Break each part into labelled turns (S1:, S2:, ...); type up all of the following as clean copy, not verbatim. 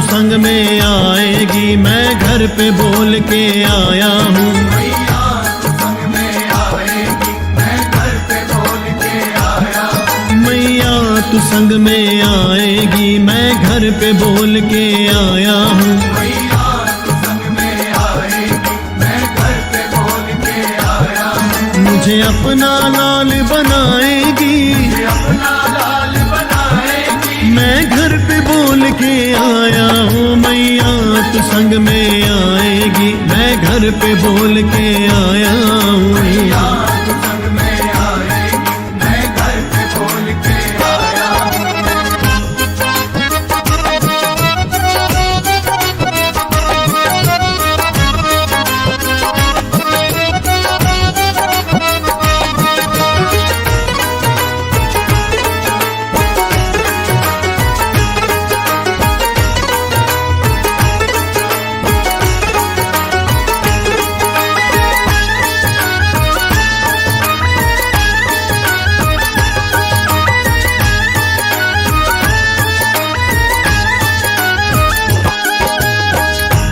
S1: संग में आएगी, मैं घर पे बोल के आया हूँ।
S2: मैया तू संग में आएगी, मैं घर पे बोल के आया हूँ।
S1: मैया तू संग में आएगी, मैं घर पे बोल के आया हूँ।
S2: मैया तू संग में आएगी, मैं घर पे बोल के आया हूँ।
S1: मुझे अपना लाल बनाएगी,
S2: मुझे अपना लाल बनाएगी,
S1: मैं घर पे बोल के आया हूँ। मैया तू संग में आएगी, मैं घर पे बोल के आया
S2: मैया
S1: हूँ।
S2: तू संग में आएगी, मैं घर पे बोल के आया हूँ।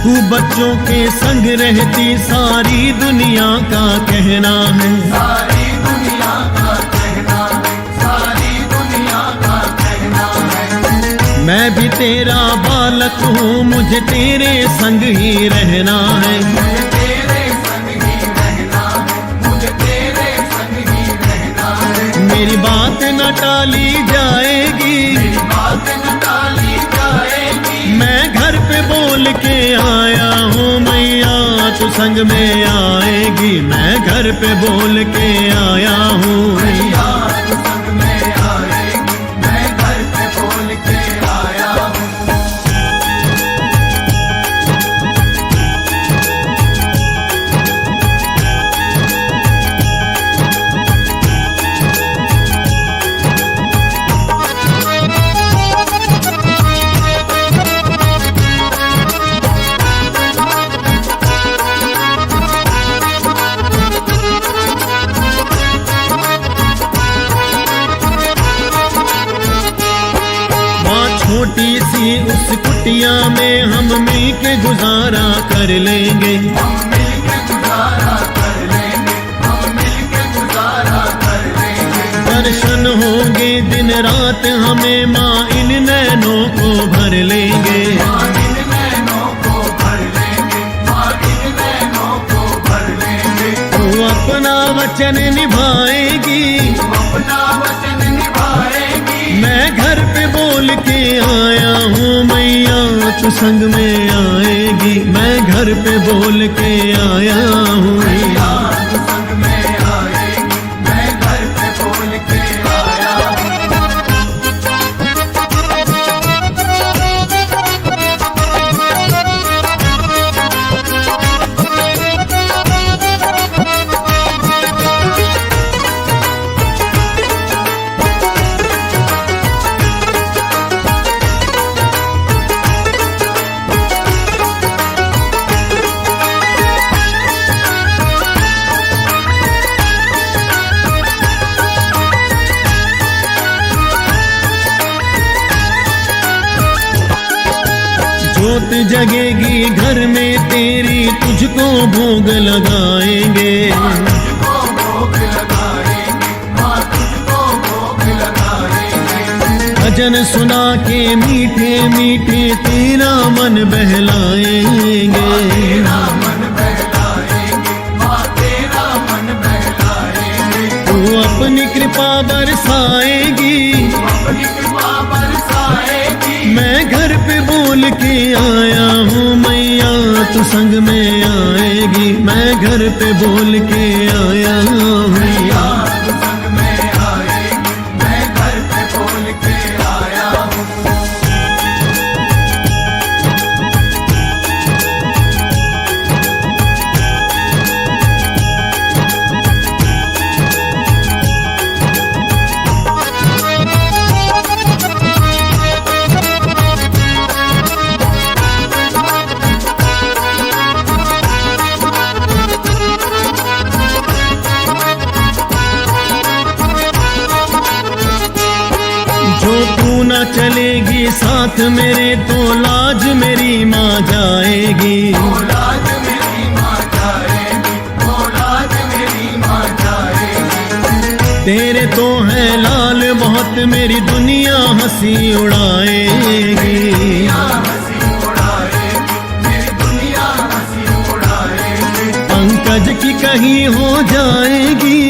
S1: तू बच्चों के संग रहती, सारी दुनिया का कहना है।
S2: सारी दुनिया का कहना है, सारी दुनिया का कहना है।
S1: मैं भी तेरा बालक हूँ, मुझे तेरे संग ही रहना है।
S2: मुझे तेरे संग ही रहना है, मुझे तेरे संग ही रहना है।
S1: मेरी बात न टाली जाएगी,
S2: मेरी बात न टाली जाएगी,
S1: मैं घर पे बोल के आया हूँ। मैया तू संग में आएगी, मैं घर पे बोल के आया हूँ।
S2: मैया तू संग में आएगी, मैं घर पे बोल के आया हूँ।
S1: छोटी सी उस कुटिया में हम मिल के गुजारा कर लेंगे।
S2: हम मिल के गुजारा कर लेंगे, हम मिल के गुजारा कर लेंगे।
S1: दर्शन होंगे दिन रात हमें, माँ इन नैनों को भर लेंगे।
S2: माँ इन नैनों को भर लेंगे, माँ इन नैनों को भर लेंगे।
S1: तू अपना वचन निभाएगी,
S2: तू अपना वचन निभाएगी,
S1: मैं घर पे बोल के आया हूँ। मैया तू संग में आएगी, मैं घर पे बोल के आया हूँ।
S2: मैया तू संग में आएगी, मैं घर पे बोल के आया हूँ।
S1: जोत जगेगी घर में तेरी, तुझको भोग लगाएंगे।
S2: तुझको भोग लगाएंगे, माँ तुझको भोग लगाएंगे।
S1: भजन सुना के मीठे मीठे तेरा मन बहलाएंगे।
S2: तेरा मन बहलाएंगे, माँ तेरा मन बहलाएंगे।
S1: तू अपनी कृपा बरसाएगी,
S2: अपनी कृपा बरसाएगी,
S1: मैं घर पे बोल के आया हूँ। मैया तू संग में आएगी, मैं घर पे बोल के आया
S2: मैया
S1: हूँ।
S2: तू संग में आएगी, मैं घर पे बोल के आया हूँ।
S1: चलेगी साथ मेरे तो लाज मेरी माँ जाएगी।
S2: लाज मेरी माँ जाएगी, लाज मेरी माँ जाएगी।
S1: तेरे तो है लाल बहुत मेरी दुनिया हंसी उड़ाएगी।
S2: हंसी उड़ाएगी, मेरी दुनिया हंसी उड़ाएगी।
S1: पंकज की कहीं हो जाएगी,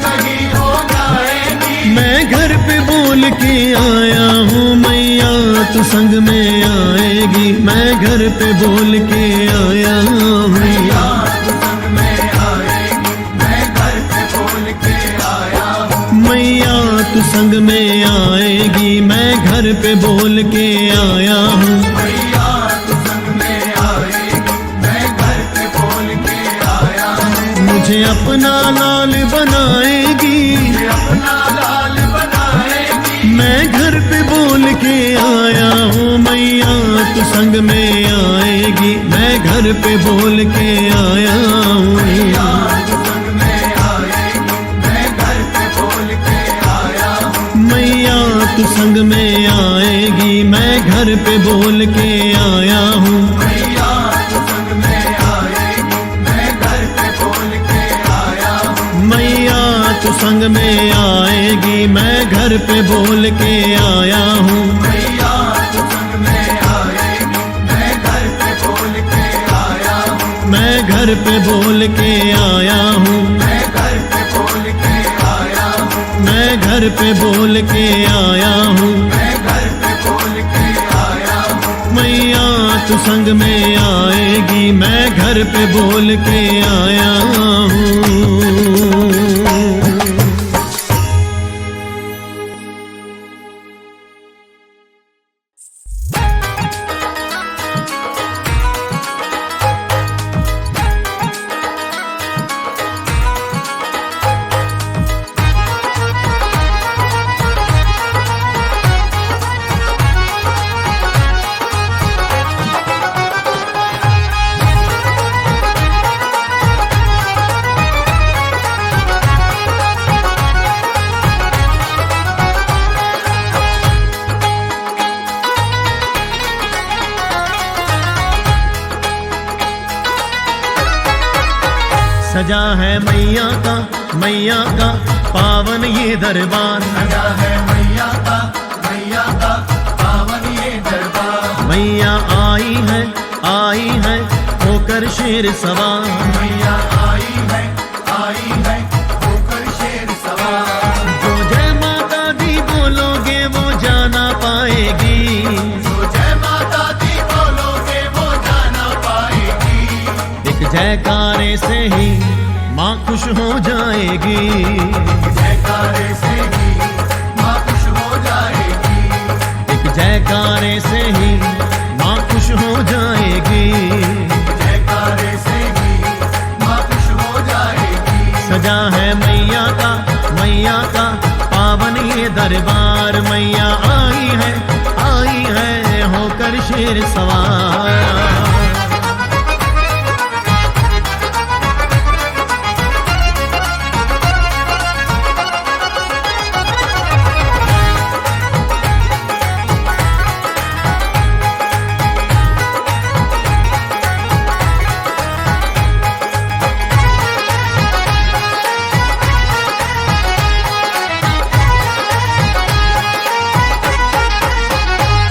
S2: कहीं हो जाएगी।
S1: मैं घर पे बोल के आया हूँ मैया तू संग में आएगी। मैं घर पे बोल के आया हूँ मैया
S2: तू संग में आएगी, मैं घर पे बोल के आया हूँ।
S1: मैया तू संग में आएगी। मैं घर पे बोल के आया हूँ।
S2: मैया तू संग में आएगी, मैं घर पे बोल के आया हूँ।
S1: मुझे अपना लाल बनाएगी,
S2: अपना लाल बनाएगी।
S1: मैं घर पे बोल के आया हूँ मैया तू संग में आएगी। मैं घर पे बोल के आया हूँ मैया
S2: तू संग में आएगी, मैं घर पे बोल के आया हूँ।
S1: मैया तू संग में आएगी। मैं घर पे बोल के आया हूँ।
S2: मैया तू संग में आएगी, मैं घर पे बोल के आया हूँ।
S1: मैया तू संग में आएगी। मैं घर पे बोल के आया हूँ।
S2: मैया तू संग में आएगी, मैं घर पे बोल के आया हूँ।
S1: मैं घर पे बोल के आया हूँ।
S2: मैं घर पे बोल के आया हूँ।
S1: मैं घर पे बोल के आया हूँ।
S2: मैं घर पे बोल के आया हूँ।
S1: मैया तू संग में आएगी। मैं घर पे बोल के आया हूँ। सजा है मैया का पावन ये दरबार।
S2: सजा है मैया का पावन ये दरबार।
S1: मैया आई है होकर शेर सवार।
S2: मैया आई है होकर शेर सवार।
S1: जो जय माता दी बोलोगे वो जाना पाएगी।
S2: जो जय माता दी बोलोगे वो जाना पाएगी।
S1: एक जयकारे से ही माँ खुश हो जाएगी।
S2: जयकारे से ही माँ खुश हो जाएगी।
S1: एक जयकारे से ही माँ खुश हो जाएगी।
S2: जयकारे से ही माँ खुश हो जाएगी।
S1: सजा है मैया का पावन ये दरबार। मैया आई है होकर शेर सवार।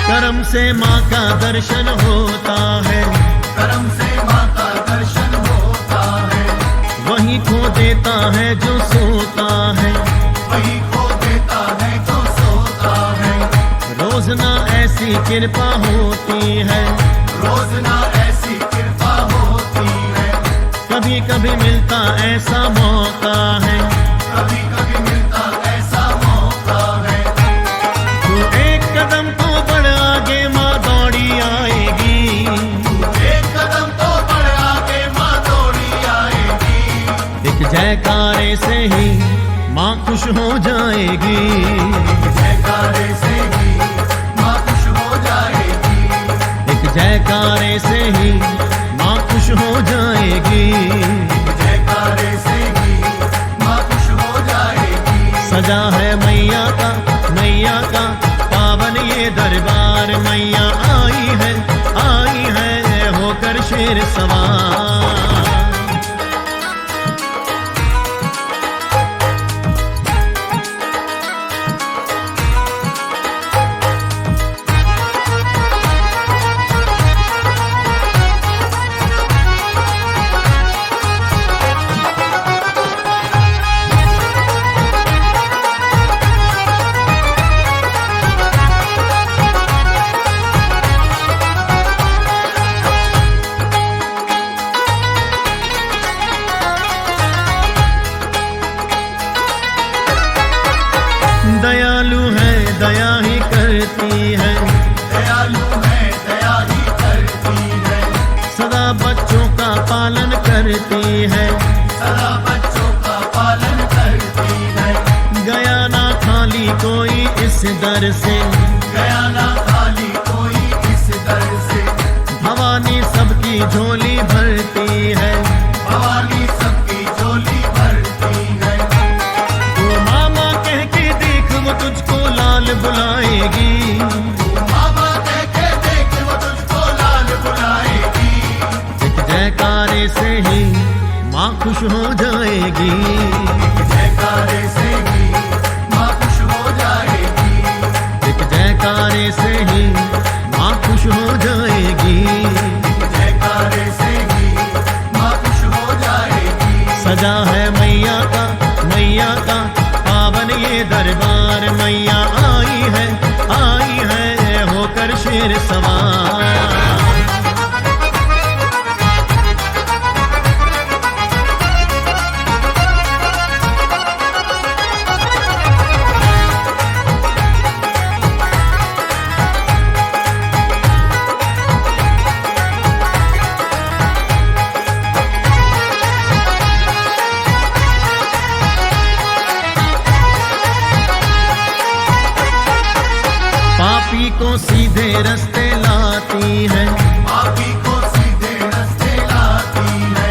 S1: करम से माँ का दर्शन होता है।
S2: करम से माँ का दर्शन होता है।
S1: वही खो देता है जो सोता है।
S2: वही खो देता है जो सोता है।
S1: रोज ना ऐसी कृपा होती है।
S2: रोज ना ऐसी कृपा होती है।
S1: कभी कभी मिलता ऐसा मौका है।
S2: कभी कभी मिलता ऐसा मौका है।
S1: तू एक कदम तो बढ़ आगे माँ दौड़ी आएगी।
S2: एक कदम तो बढ़ आगे माँ दौड़ी आएगी।
S1: एक जयकारे से ही माँ खुश हो जाएगी।
S2: जयकारे से ही माँ खुश हो जाएगी।
S1: एक जयकारे से ही माँ खुश हो जाएगी।
S2: जयकारे से ही माँ खुश हो जाएगी।
S1: सजा है मैया का पावन दरबार मैया आई है होकर शेर सवार। दयालु है दया ही करती है,
S2: दयालु है दया ही करती है,
S1: सदा बच्चों का पालन करती है,
S2: सदा बच्चों का पालन करती है।
S1: गया ना खाली कोई इस दर से,
S2: गया ना खाली कोई इस दर से,
S1: भवानी सबकी झोली भरती है,
S2: भवानी सबकी झोली भरती है।
S1: वो मामा कह के देख वो तुझको लाल बुलाएगी,
S2: मामा कह के देख वो तुझको लाल बुलाएगी,
S1: एक जयकारे से ही माँ खुश हो जाएगी,
S2: जयकारे से ही माँ खुश हो जाएगी,
S1: एक जयकारे से ही माँ खुश हो जाएगी,
S2: जयकारे से ही माँ खुश हो जाएगी।
S1: सजा है मैया का पावन ये दरबार, मैया आई है होकर शेर सवार। पापी को सीधे रास्ते लाती है,
S2: पापी को सीधे रास्ते लाती है,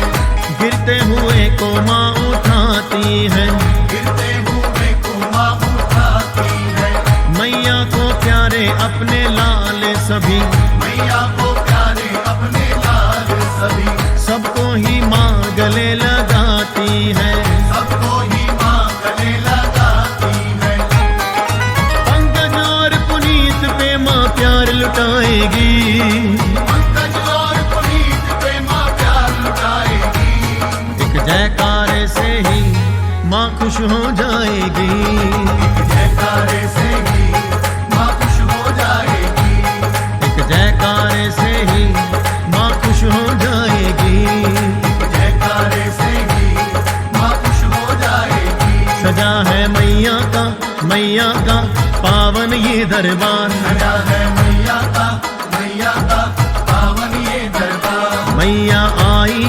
S1: गिरते हुए को माँ उठाती है,
S2: गिरते हुए को माँ उठाती है।
S1: मैया को प्यारे अपने लाल सभी,
S2: मैया को प्यारे अपने लाल सभी,
S1: सबको ही माँ गले लगाती है,
S2: सबको ही माँ गले लगाती है।
S1: पंकज और पुनीत पे माँ प्यार लुटाएगी,
S2: पंकज और पुनीत पे माँ प्यार लुटाएगी,
S1: एक जयकारे से ही माँ खुश हो जाएगी,
S2: जयकारे से ही माँ खुश हो जाएगी,
S1: एक जयकारे से ही माँ खुश हो जाएगी,
S2: जयकारे से ही माँ खुश हो जाएगी।
S1: सजा है मैया का पावन ये दरबार,
S2: सजा है मैया का पावन ये दरबार,
S1: मैया आई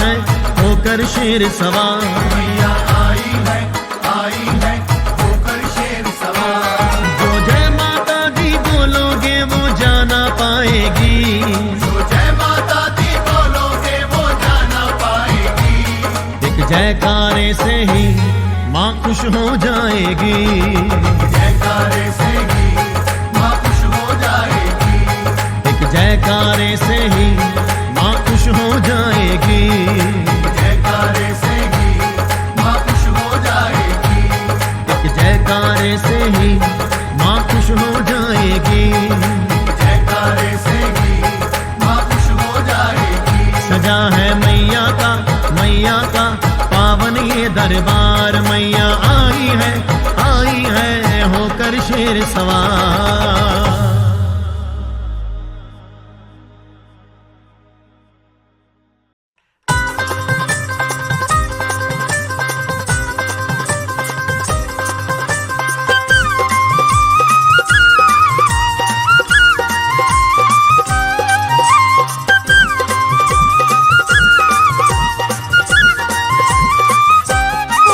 S1: है होकर शेर सवार।
S2: मैया आई है होकर शेर सवार।
S1: जो जय माता दी बोलोगे वो जाना पाएगी,
S2: जो जय माता दी बोलोगे वो जाना पाएगी,
S1: एक जयकारे से ही माँ खुश हो जाएगी,
S2: जयकारे से ही माँ खुश हो जाएगी,
S1: एक जयकारे से ही माँ खुश हो जाएगी,
S2: जयकारे से ही माँ खुश हो जाएगी,
S1: एक जयकारे से ही माँ खुश हो जाएगी,
S2: जयकारे से ही माँ खुश हो जाएगी।
S1: सजा है मैया का पावन ये दरबार, मैया आई है होकर शेर सवार।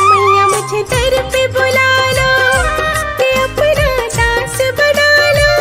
S3: मैया मुझे दर पे बुला लो, कि अपना दास बना लो।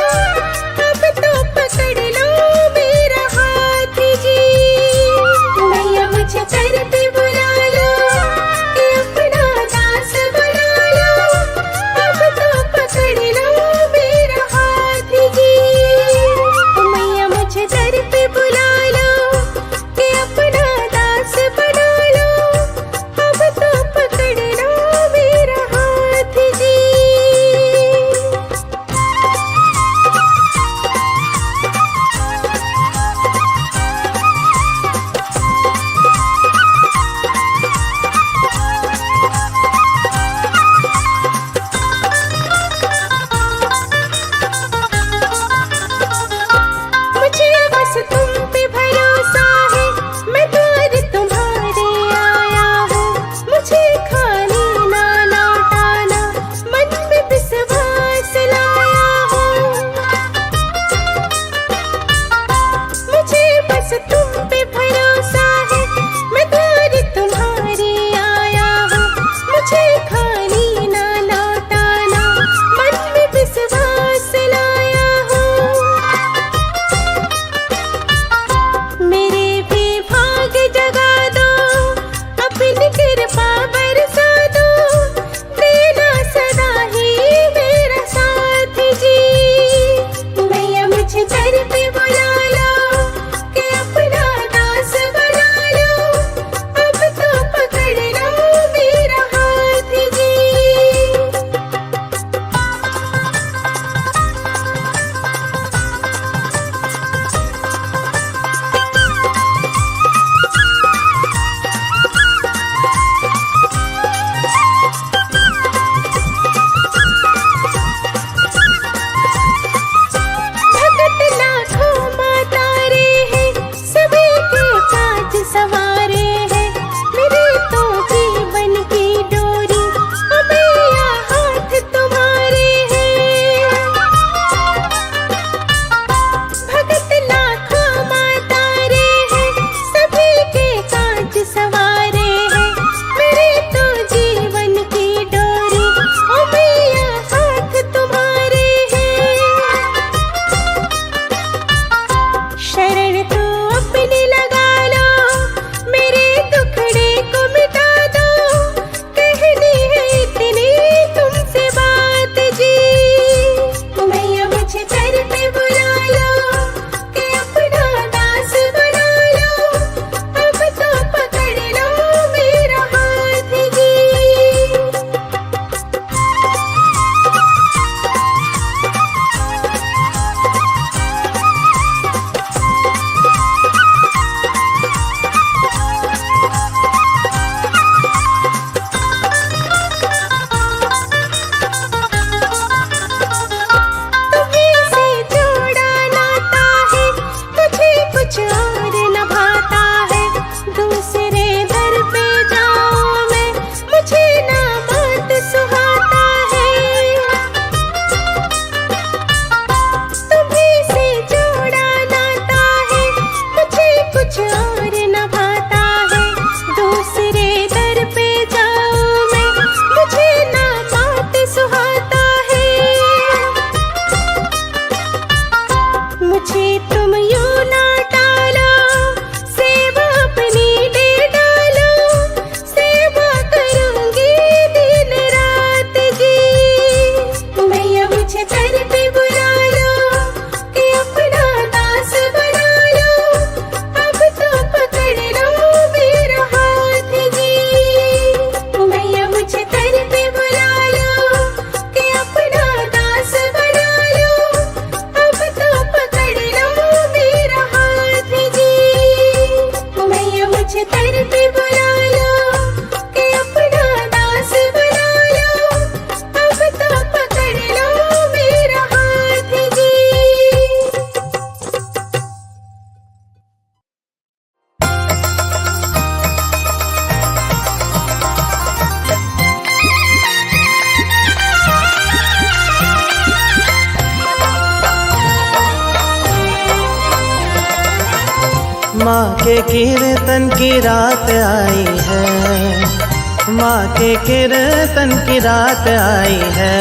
S3: माँ के कीर्तन की रात आई है, माँ के कीर्तन की रात आई है।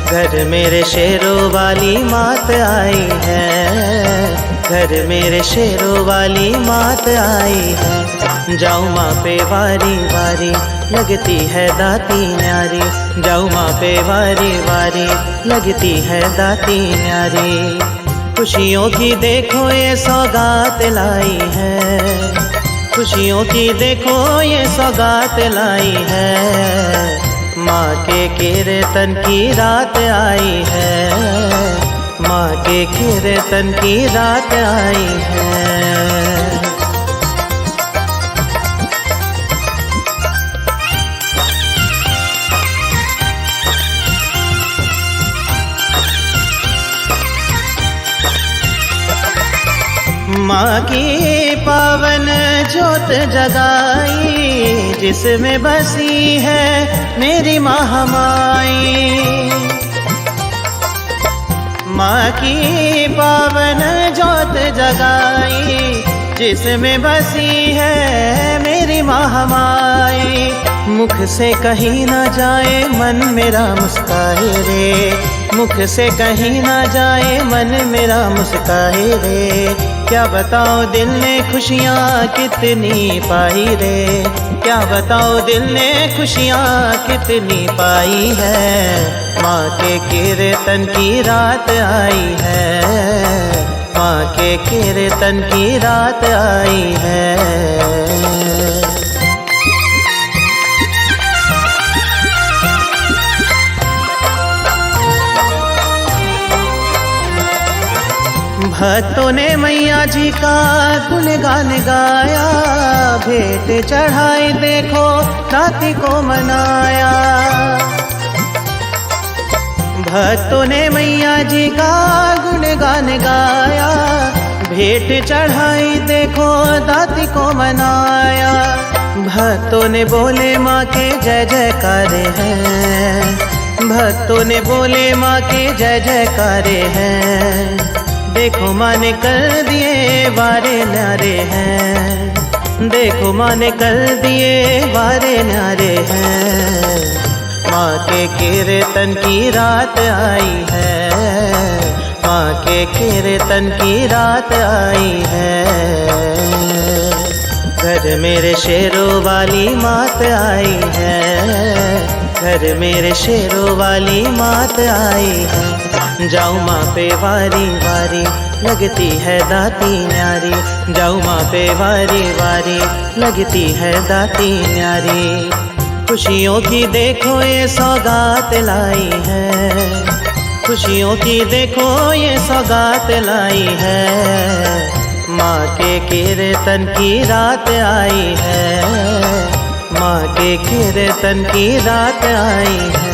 S3: घर मेरे शेरों वाली मात आई है, घर मेरे शेरों वाली मात आई है। जाऊँ माँ पे वारी वारी लगती है दाती न्यारी, जाऊँ माँ पे वारी वारी लगती है दाती न्यारी। खुशियों की देखो ये सौगात लाई है, खुशियों की देखो ये सौगात लाई है। माँ के कीर्तन की रात आई है, माँ के कीर्तन की रात आई है। माँ की पावन ज्योत जगाई, जिसमें बसी है मेरी महामाई। माँ की पावन ज्योत जगाई, जिसमें बसी है मेरी महामाई। मुख से कहीं ना जाए मन मेरा मुस्काए रे, मुख से कहीं ना जाए मन मेरा मुस्काए रे। क्या बताओ दिल ने खुशियाँ कितनी पाई रे, क्या बताओ दिल ने खुशियाँ कितनी पाई है। माँ के कीर्तन की रात आई है, माँ के कीर्तन की रात आई है। भक्तों ने मैया जी का गुणगान गाया, भेंट चढ़ाई देखो रात्रि को मनाया। भक्तों ने मैया जी का गुणगान गाया, भेंट चढ़ाई देखो दाती को मनाया। भक्तों ने बोले माँ के जय जयकार हैं, भक्तों ने बोले माँ के जय जयकार हैं। देखो माँ ने कर दिए वारे न्यारे हैं, देखो माँ ने कर दिए वारे न्यारे हैं। माँ के कीर्तन की रात आई है, माँ के कीर्तन की रात आई है। घर मेरे शेरों वाली मात आई है, घर मेरे शेरों वाली मात आई है। जाऊँ माँ पे वारी वारी लगती है दाती न्यारी, जाऊँ माँ पे वारी वारी लगती है दाती न्यारी। खुशियों की देखो ये सौगात लाई है, खुशियों की देखो ये सौगात लाई है। माँ के कीर्तन की रात आई है, माँ के कीर्तन की रात आई है।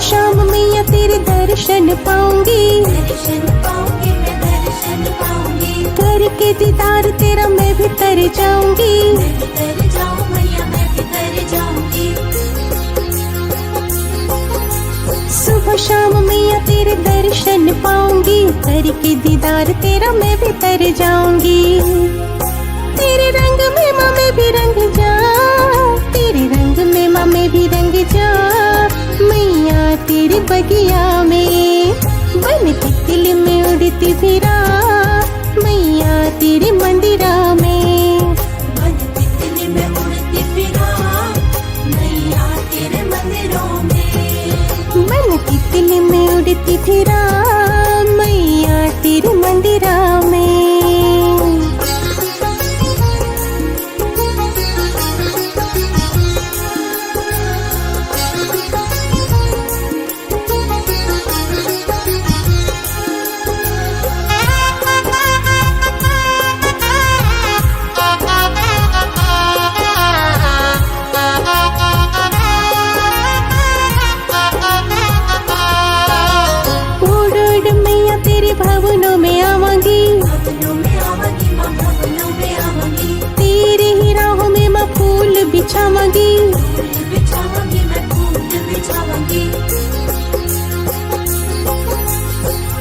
S4: शाम मैया तेरे दर्शन पाऊंगी,
S5: दर्शन पाऊंगी मैं दर्शन पाऊंगी।
S4: करके दीदार तेरा मैं भी तर जाऊंगी।
S5: मैं भी तर जाऊं मैया मैं भी तर जाऊंगी।
S4: सुबह शाम मैया तेरे दर्शन पाऊंगी, करके दीदार तेरा मैं भी तर जाऊंगी। तेरे रंग में माँ मैं भी रंग जा, तेरे रंग में माँ मैं भी रंग जा। मैया तेरी बगिया में बन के दिल में उड़ती फिरा, मैया तेरी मंदिरा में
S5: बन के दिल में उड़ती फिरा, मैया तेरे मंदिरों में।
S4: बन के दिल में उड़ती फिरा, मैया तेरी मंदिरा में। भवनों में आवांगी,
S5: भवनों में आवांगी माँ भवनों में आवांगी।
S4: तेरे ही राहों में मैं फूल बिछावांगी,
S5: फूल बिछावांगी मैं फूल बिछावांगी।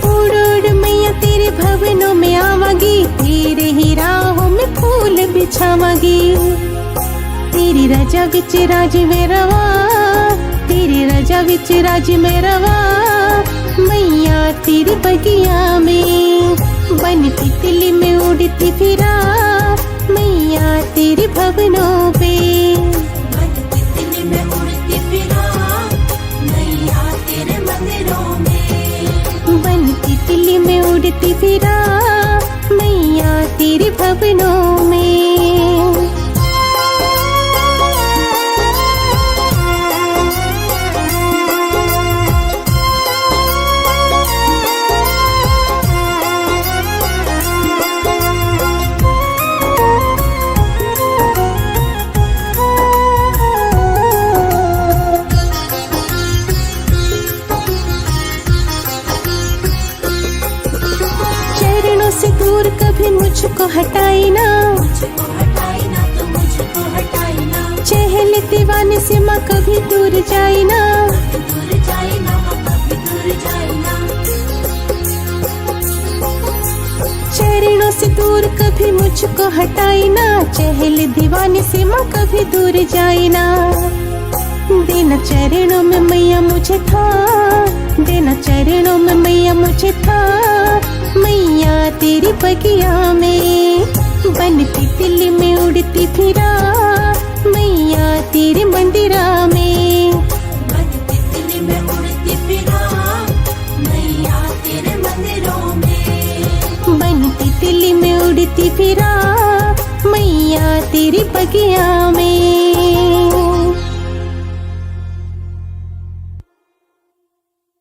S4: उड़ उड़ मैया तेरे भवनों में आवांगी, तेरे ही राहों में फूल बिछावांगी। तेरी रजा विच राज में रवा, तेरी रजा विच राज में रवा। मैया तेरी बगिया में बन के दिल में उड़ती फिरा, मैया तेरे भवनों पे
S5: बन के दिल में उड़ती फिरा, मैया तेरे मंदिरों में।
S4: बन के दिल में उड़ती फिरा, मैया तेरे भवनों में। से दूर कभी मुझको हटाई ना,
S5: मुझको हटाई ना तो मुझको हटाई ना।
S4: चहल दीवाने से माँ कभी दूर जाई ना,
S5: दूर जाई ना माँ कभी दूर जाई ना।
S4: चरणों से दूर कभी मुझको हटाई ना, चहल दीवाने से माँ कभी दूर जाई ना। देना चरणों में मैया मुझे था, देना चरणों में मैया मुझे था। मैया तेरी बगिया में बनती दिल में उड़ती फिरा, मैया तेरे मंदिरा में
S5: बनती दिल में उड़ती फिरा, मैया तेरे मंदिरों में।
S4: बनती दिल में उड़ती फिरा, मैया तेरी बगिया में।